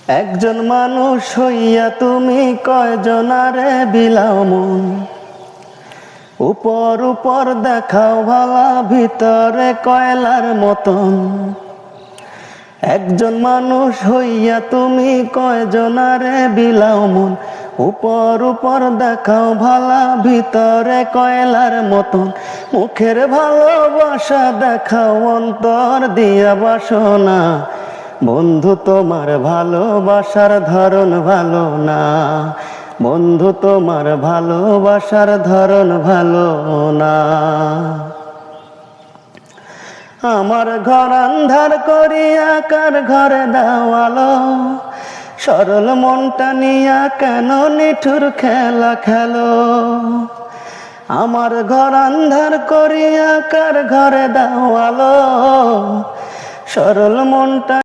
একজন মানুষ হইয়া তুমি কয়জনারে বিলাও মন, উপর উপর দেখাও ভালা ভিতরে কয়লার মতন। একজন মানুষ হইয়া তুমি কয়জনারে বিলাও মন, উপর উপর দেখাও ভালা ভিতরে কয়লার মতন। মুখের ভালোবাসা দেখাও অন্তর দিয়া বাসনা, বন্ধু তোমার ভালোবাসার ধরন ভালো না, বন্ধু তোমার ভালোবাসার ধরন ভালো না। আমার ঘর আন্ধার করিয়া কার ঘরে দাও আলো, সরল মনটা নিয়া কেন নিঠুর খেলা খেলো। আমার ঘর আন্ধার করিয়া কার ঘরে দাও আলো, সরল মনটা